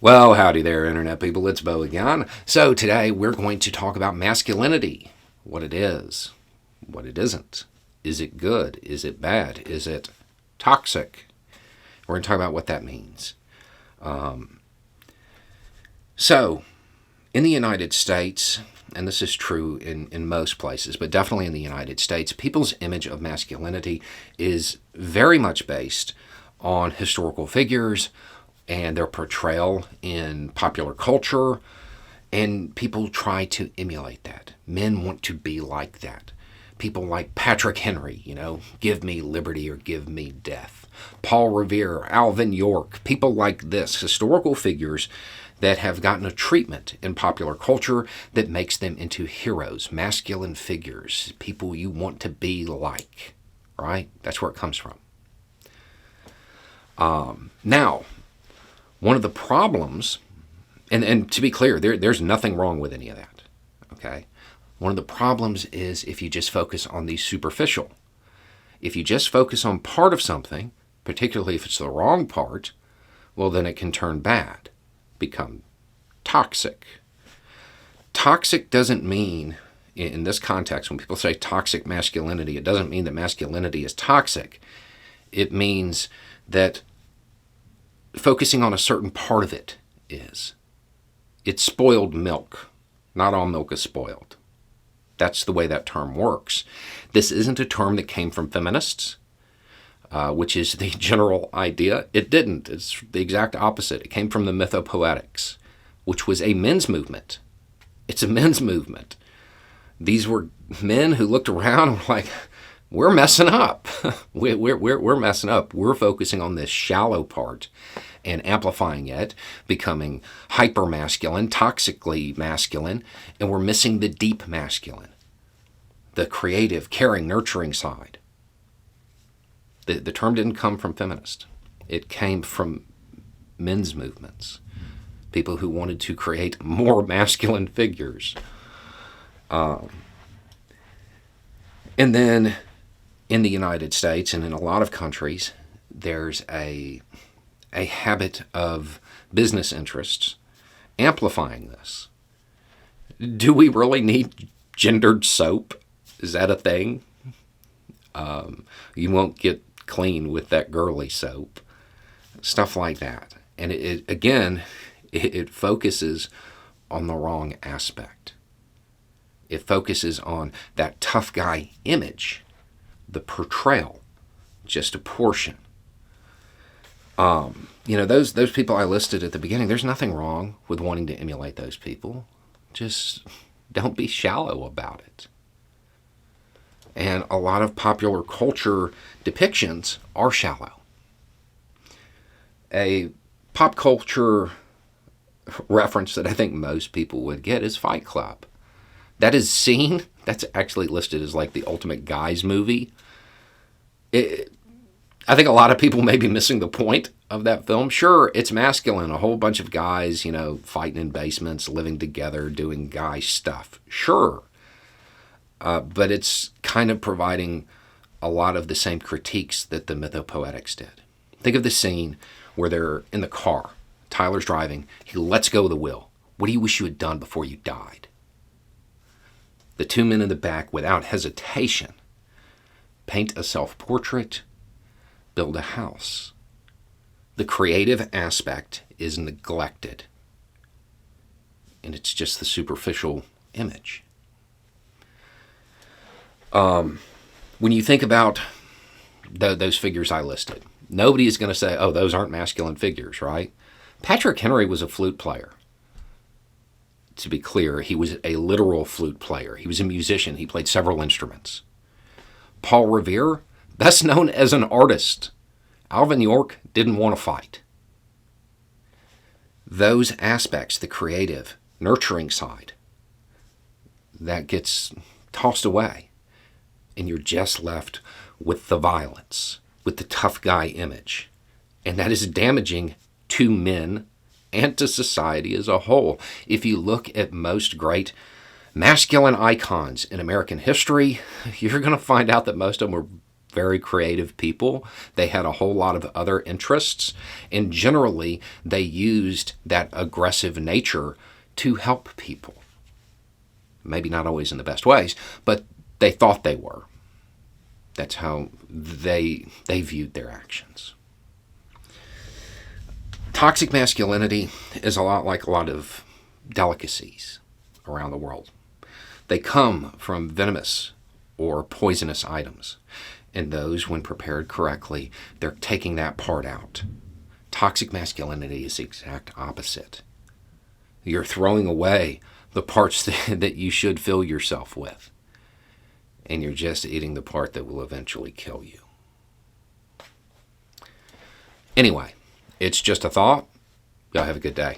Well, howdy there, Internet people. It's Bo again. So, today we're going to talk about masculinity, what it is, what it isn't. Is it good? Is it bad? Is it toxic? We're going to talk about what that means. So, in the United States, and this is true in most places, but definitely in the United States, people's image of masculinity is very much based on historical figures and their portrayal in popular culture, and people try to emulate that. Men want to be like that. People like Patrick Henry, give me liberty or give me death. Paul Revere, Alvin York, people like this, historical figures that have gotten a treatment in popular culture that makes them into heroes, masculine figures, people you want to be like, right? That's where it comes from. Now, one of the problems, and to be clear, there's nothing wrong with any of that, okay? One of the problems is if you just focus on the superficial. If you just focus on part of something, particularly if it's the wrong part, well, then it can turn bad, become toxic. Toxic doesn't mean, in this context, when people say toxic masculinity, it doesn't mean that masculinity is toxic. It means that focusing on a certain part of it is. It's spoiled milk. Not all milk is spoiled. That's the way that term works. This isn't a term that came from feminists, which is the general idea. It didn't. It's the exact opposite. It came from the mythopoetics, which was a men's movement. It's a men's movement. These were men who looked around and were like, we're messing up. We're messing up. We're focusing on this shallow part and amplifying it, becoming hyper-masculine, toxically masculine, and we're missing the deep masculine, the creative, caring, nurturing side. The term didn't come from feminists. It came from men's movements, people who wanted to create more masculine figures. And then in the United States and in a lot of countries, there's a habit of business interests amplifying this. Do we really need gendered soap? Is that a thing? You won't get clean with that girly soap. Stuff like that. And it focuses on the wrong aspect. It focuses on that tough guy image, the portrayal, just a portion. Those people I listed at the beginning, there's nothing wrong with wanting to emulate those people. Just don't be shallow about it. And a lot of popular culture depictions are shallow. A pop culture reference that I think most people would get is Fight Club. That is seen, that's actually listed as like the ultimate guys movie. I think a lot of people may be missing the point of that film. Sure, it's masculine, a whole bunch of guys, fighting in basements, living together, doing guy stuff. Sure. But it's kind of providing a lot of the same critiques that the mythopoetics did. Think of the scene where they're in the car. Tyler's driving. He lets go of the wheel. What do you wish you had done before you died? The two men in the back, without hesitation, paint a self-portrait, build a house. The creative aspect is neglected, and it's just the superficial image. When you think about those figures I listed, nobody is going to say, oh, those aren't masculine figures, right? Patrick Henry was a flute player. To be clear, he was a literal flute player. He was a musician. He played several instruments. Paul Revere, best known as an artist. Alvin York didn't want to fight. Those aspects, the creative, nurturing side, that gets tossed away. And you're just left with the violence, with the tough guy image. And that is damaging to men and to society as a whole. If you look at most great masculine icons in American history, you're going to find out that most of them were very creative people. They had a whole lot of other interests, and generally they used that aggressive nature to help people. Maybe not always in the best ways, but they thought they were. That's how they viewed their actions. Toxic masculinity is a lot like a lot of delicacies around the world. They come from venomous or poisonous items. And those, when prepared correctly, they're taking that part out. Toxic masculinity is the exact opposite. You're throwing away the parts that you should fill yourself with. And you're just eating the part that will eventually kill you. Anyway, it's just a thought. Y'all have a good day.